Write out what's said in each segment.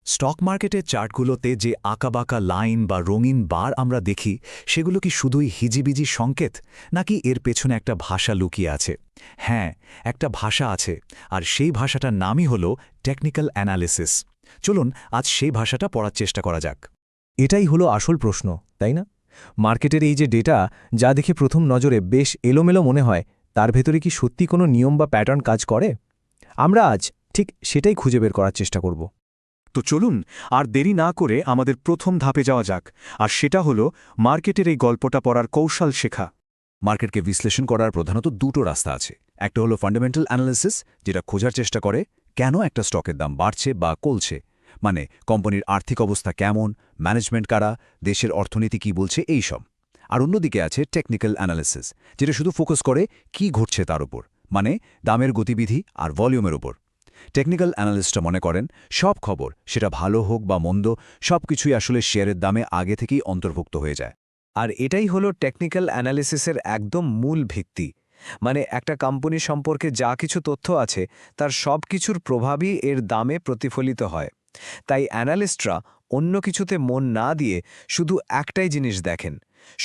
Stock মার্কেটের চার্টগুলোতে যে আঁকাবাঁকা লাইন বা রঙিন বার আমরা দেখি সেগুলো কি শুধুই হিজিবিজি সংকেত নাকি এর পেছনে একটা ভাষা লুকিয়ে আছে? হ্যাঁ, একটা ভাষা আছে, আর সেই ভাষাটার নামই হল টেকনিক্যাল অ্যানালিসিস। চলুন আজ সেই ভাষাটা পড়ার চেষ্টা করা যাক। এটাই হলো আসল প্রশ্ন, তাই না? মার্কেটের এই যে ডেটা, যা দেখে প্রথম নজরে বেশ এলোমেলো মনে হয়, তার ভেতরে কি সত্যি কোনো নিয়ম বা প্যাটার্ন কাজ করে? আমরা আজ ঠিক সেটাই খুঁজে বের করার চেষ্টা করব। তো চলুন আর দেরি না করে আমাদের প্রথম ধাপে যাওয়া যাক, আর সেটা হলো মার্কেটের এই গল্পটা পড়ার কৌশল শেখা। মার্কেটকে বিশ্লেষণ করার প্রধানত দুটো রাস্তা আছে। একটা হলো ফান্ডামেন্টাল অ্যানালিসিস, যেটা খোঁজার চেষ্টা করে কেন একটা স্টকের দাম বাড়ছে বা কমছে, মানে কোম্পানির আর্থিক অবস্থা কেমন, ম্যানেজমেন্ট কারা, দেশের অর্থনীতি কি বলছে, এই সব। আর অন্যদিকে আছে টেকনিক্যাল অ্যানালিসিস, যেটা শুধু ফোকাস করে কি ঘটছে তার উপর, মানে দামের গতিবিধি আর ভলিউমের উপর। টেকনিক্যাল অ্যানালিস্টরা মনে করেন সব খবর, সেটা ভালো হোক বা মন্দ, সব কিছুই আসলে শেয়ারের দামে আগে থেকেই অন্তর্ভুক্ত হয়ে যায়। আর এটাই হলো টেকনিক্যাল অ্যানালিসিসের একদম মূল ভিত্তি। মানে একটা কোম্পানি সম্পর্কে যা কিছু তথ্য আছে, তার সব কিছুর প্রভাবই এর দামে প্রতিফলিত হয়। তাই অ্যানালিস্টরা অন্য কিছুতে মন না দিয়ে শুধু একটাই জিনিস দেখেন,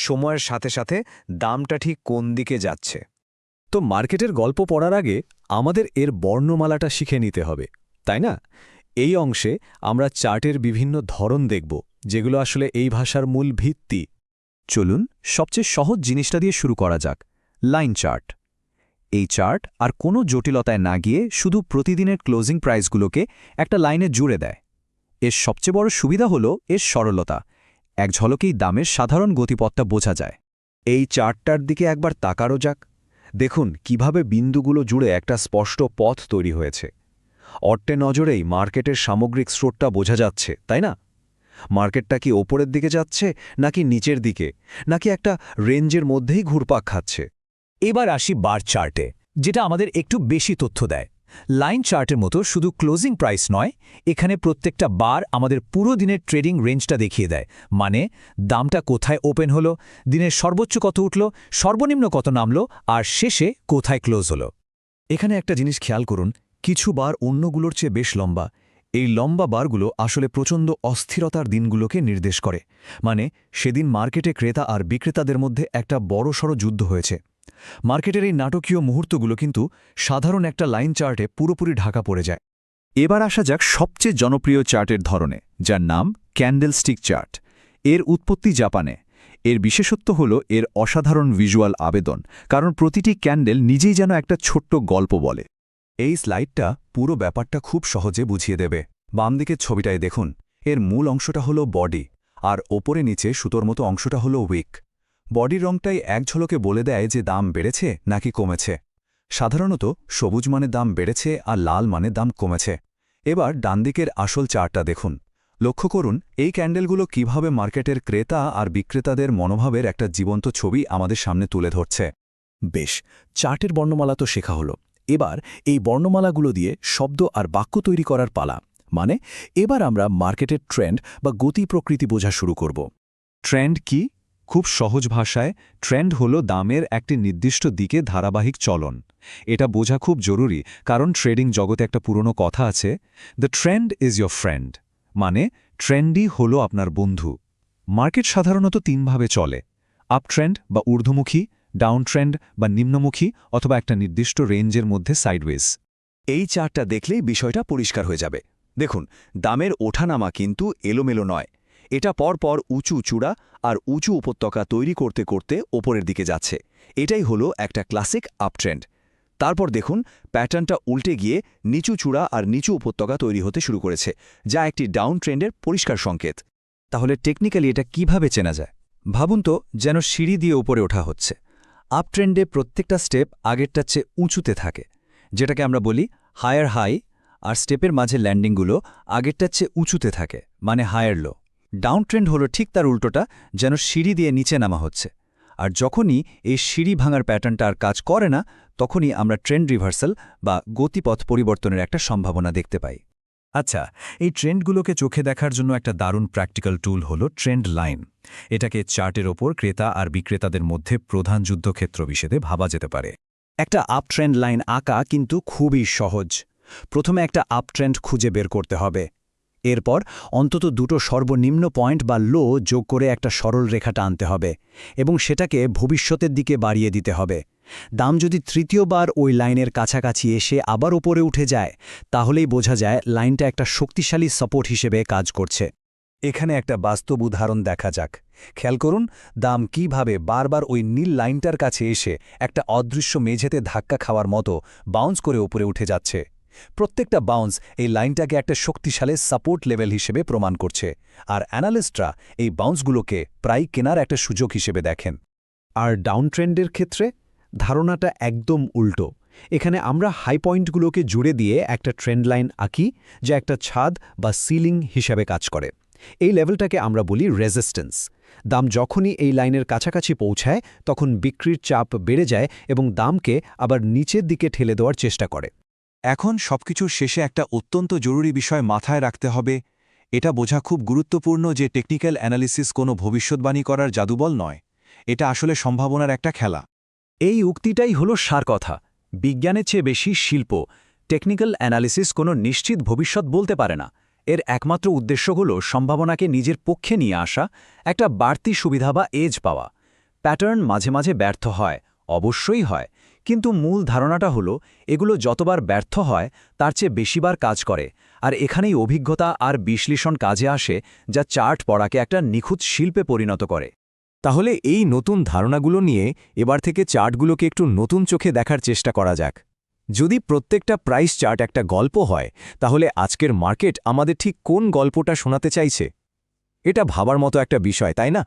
সময়ের সাথে সাথে দামটা ঠিক কোন দিকে যাচ্ছে। তো মার্কেটের গল্প পড়ার আগে আমাদের এর বর্ণমালাটা শিখে নিতে হবে, তাই না? এই অংশে আমরা চার্টের বিভিন্ন ধরন দেখব, যেগুলো আসলে এই ভাষার মূল ভিত্তি। চলুন সবচেয়ে সহজ জিনিসটা দিয়ে শুরু করা যাক, লাইন চার্ট। এই চার্ট আর কোনো জটিলতায় না গিয়ে শুধু প্রতিদিনের ক্লোজিং প্রাইসগুলোকে একটা লাইনে জুড়ে দেয়। এর সবচেয়ে বড় সুবিধা হলো এর সরলতা। এক ঝলকেই দামের সাধারণ গতিপথটা বোঝা যায়। এই চার্টটার দিকে একবার তাকানো যাক। দেখুন কিভাবে বিন্দুগুলো জুড়ে একটা স্পষ্ট পথ তৈরি হয়েছে। অট্টে নজরেই মার্কেটের সামগ্রিক স্রোতটা বোঝা যাচ্ছে, তাই না? মার্কেটটা কি ওপরের দিকে যাচ্ছে, নাকি নিচের দিকে, নাকি একটা রেঞ্জের মধ্যেই ঘুরপাক খাচ্ছে? এবার আসি বার চার্টে, যেটা আমাদের একটু বেশি তথ্য দেয়। লাইন চার্টের মতো শুধু ক্লোজিং প্রাইস নয়, এখানে প্রত্যেকটা বার আমাদের পুরো দিনের ট্রেডিং রেঞ্জটা দেখিয়ে দেয়। মানে দামটা কোথায় ওপেন হলো, দিনের সর্বোচ্চ কত উঠল, সর্বনিম্ন কত নামলো, আর শেষে কোথায় ক্লোজ হলো। এখানে একটা জিনিস খেয়াল করুন, কিছু বার অন্যগুলোর চেয়ে বেশ লম্বা। এই লম্বা বারগুলো আসলে প্রচণ্ড অস্থিরতার দিনগুলোকে নির্দেশ করে। মানে সেদিন মার্কেটে ক্রেতা আর বিক্রেতাদের মধ্যে একটা বড়সড় যুদ্ধ হয়েছে। মার্কেটের এই নাটকীয় মুহূর্তগুলো কিন্তু সাধারণ একটা লাইন চার্টে পুরোপুরি ঢাকা পড়ে যায়। এবার আসা যাক সবচেয়ে জনপ্রিয় চার্টের ধরনে, যার নাম ক্যান্ডেলস্টিক চার্ট। এর উৎপত্তি জাপানে। এর বিশেষত্ব হল এর অসাধারণ ভিজুয়াল আবেদন, কারণ প্রতিটি ক্যান্ডেল নিজেই যেন একটা ছোট্ট গল্প বলে। এই স্লাইডটা পুরো ব্যাপারটা খুব সহজে বুঝিয়ে দেবে। বাম দিকের ছবিটায় দেখুন, এর মূল অংশটা হলো বডি, আর ওপরে নিচে সুতোর মতো অংশটা হলো উইক। বডির রংটাই এক ঝলকে বলে দেয় যে দাম বেড়েছে নাকি কমেছে। সাধারণত সবুজ মানে দাম বেড়েছে আর লাল মানে দাম কমেছে। এবার ডানদিকের আসল চার্টটা দেখুন। লক্ষ্য করুন এই ক্যান্ডেলগুলো কিভাবে মার্কেটের ক্রেতা আর বিক্রেতাদের মনোভাবের একটা জীবন্ত ছবি আমাদের সামনে তুলে ধরছে। বেশ, চার্টের বর্ণমালা তো শেখা হলো। এবার এই বর্ণমালাগুলো দিয়ে শব্দ আর বাক্য তৈরি করার পালা। মানে এবার আমরা মার্কেটের ট্রেন্ড বা গতি প্রকৃতি বোঝা শুরু করব। ট্রেন্ড কি? খুব সহজ ভাষায়, ট্রেন্ড হলো দামের একটি নির্দিষ্ট দিকে ধারাবাহিক চলন। এটা বোঝা খুব জরুরি, কারণ ট্রেডিং জগতে একটা পুরনো কথা আছে, the trend is your friend. মানে ট্রেন্ডই হলো আপনার বন্ধু। মার্কেট সাধারণত তিনভাবে চলে: আপ ট্রেন্ড বা ঊর্ধ্বমুখী, ডাউন ট্রেন্ড বা নিম্নমুখী, অথবা একটা নির্দিষ্ট রেঞ্জের মধ্যে সাইডওয়েজ। এই চার্টটা দেখলেই বিষয়টা পরিষ্কার হয়ে যাবে। দেখুন, দামের ওঠানামা কিন্তু এলোমেলো নয়। এটা পরপর উঁচু চূড়া আর উঁচু উপত্যকা তৈরি করতে করতে ওপরের দিকে যাচ্ছে। এটাই হলো একটা ক্লাসিক আপট্রেন্ড। তারপর দেখুন, প্যাটার্নটা উল্টে গিয়ে নিচু চূড়া আর নিচু উপত্যকা তৈরি হতে শুরু করেছে, যা একটি ডাউন ট্রেন্ডের পরিষ্কার সংকেত। তাহলে টেকনিক্যালি এটা কিভাবে চেনা যায়? ভাবুন তো, যেন সিঁড়ি দিয়ে উপরে ওঠা হচ্ছে। আপট্রেন্ডে প্রত্যেকটা স্টেপ আগেরটার চেয়ে উঁচুতে থাকে, যেটাকে আমরা বলি হায়ার হাই, আর স্টেপের মাঝে ল্যান্ডিংগুলো আগেরটার চেয়ে উঁচুতে থাকে, মানে হায়ার লো। ডাউন ট্রেন্ড হলো ঠিক তার উল্টোটা, যেন সিঁড়ি দিয়ে নিচে নামা হচ্ছে। আর যখনই এই সিঁড়ি ভাঙার প্যাটার্নটা আর কাজ করে না, তখনই আমরা ট্রেন্ড রিভার্সাল বা গতিপথ পরিবর্তনের একটা সম্ভাবনা দেখতে পাই। আচ্ছা, এই ট্রেন্ডগুলোকে চোখে দেখার জন্য একটা দারুণ প্র্যাকটিক্যাল টুল হলো ট্রেন্ড লাইন। এটাকে চার্টের ওপর ক্রেতা আর বিক্রেতাদের মধ্যে প্রধান যুদ্ধক্ষেত্র হিসেবে ভাবা যেতে পারে। একটা আপ ট্রেন্ড লাইন আঁকা কিন্তু খুবই সহজ। প্রথমে একটা আপ ট্রেন্ড খুঁজে বের করতে হবে। এরপর অন্তত দুটো সর্বনিম্ন পয়েন্ট বা লো যোগ করে একটা সরল রেখা টানতে হবে এবং সেটাকে ভবিষ্যতের দিকে বাড়িয়ে দিতে হবে। দাম যদি তৃতীয়বার ওই লাইনের কাছাকাছি এসে আবার ওপরে উঠে যায়, তাহলেই বোঝা যায় লাইনটা একটা শক্তিশালী সাপোর্ট হিসেবে কাজ করছে। এখানে একটা বাস্তব উদাহরণ দেখা যাক। খেয়াল করুন দাম কিভাবে বারবার ওই নীল লাইনটার কাছে এসে একটা অদৃশ্য মেঝেতে ধাক্কা খাওয়ার মতো বাউন্স করে উপরে উঠে যাচ্ছে। প্রত্যেকটা বাউন্স এই লাইনটাকে একটা শক্তিশালী সাপোর্ট লেভেল হিসেবে প্রমাণ করছে, আর অ্যানালিস্টরা এই বাউন্সগুলোকে প্রায় কেনার একটা সুযোগ হিসেবে দেখেন। আর ডাউন ট্রেন্ডের ক্ষেত্রে ধারণাটা একদম উল্টো। এখানে আমরা হাই পয়েন্টগুলোকে জুড়ে দিয়ে একটা ট্রেন্ড লাইন আঁকি, যা একটা ছাদ বা সিলিং হিসাবে কাজ করে। এই লেভেলটাকে আমরা বলি রেজিস্ট্যান্স। দাম যখনই এই লাইনের কাছাকাছি পৌঁছায়, তখন বিক্রির চাপ বেড়ে যায় এবং দামকে আবার নিচের দিকে ঠেলে দেওয়ার চেষ্টা করে। এখন সবকিছুর শেষে একটা অত্যন্ত জরুরি বিষয় মাথায় রাখতে হবে। এটা বোঝা খুব গুরুত্বপূর্ণ যে টেকনিক্যাল অ্যানালিসিস কোনো ভবিষ্যৎবাণী করার জাদুবল নয়, এটা আসলে সম্ভাবনার একটা খেলা। এই উক্তিটাই হলো সার কথা। বিজ্ঞানের চেয়ে বেশি শিল্প। টেকনিক্যাল অ্যানালিসিস কোনো নিশ্চিত ভবিষ্যৎ বলতে পারে না। এর একমাত্র উদ্দেশ্য হলো সম্ভাবনাকে নিজের পক্ষে নিয়ে আসা, একটা বাড়তি সুবিধা বা এজ পাওয়া। প্যাটার্ন মাঝে মাঝে ব্যর্থ হয়, অবশ্যই হয়, কিন্তু মূল ধারণাটা হলো এগুলো যতবার ব্যর্থ হয় তার চেয়ে বেশিবার কাজ করে, আর এখানেই অভিজ্ঞতা আর বিশ্লেষণ কাজে আসে, যা চার্ট পড়াকে একটা নিখুঁত শিল্পে পরিণত করে। তাহলে এই নতুন ধারণাগুলো নিয়ে এবার থেকে চার্টগুলোকে একটু নতুন চোখে দেখার চেষ্টা করা যাক। যদি প্রত্যেকটা প্রাইস চার্ট একটা গল্প হয়, তাহলে আজকের মার্কেট আমাদের ঠিক কোন গল্পটা শোনাতে চাইছে? এটা ভাবার মতো একটা বিষয়, তাই না?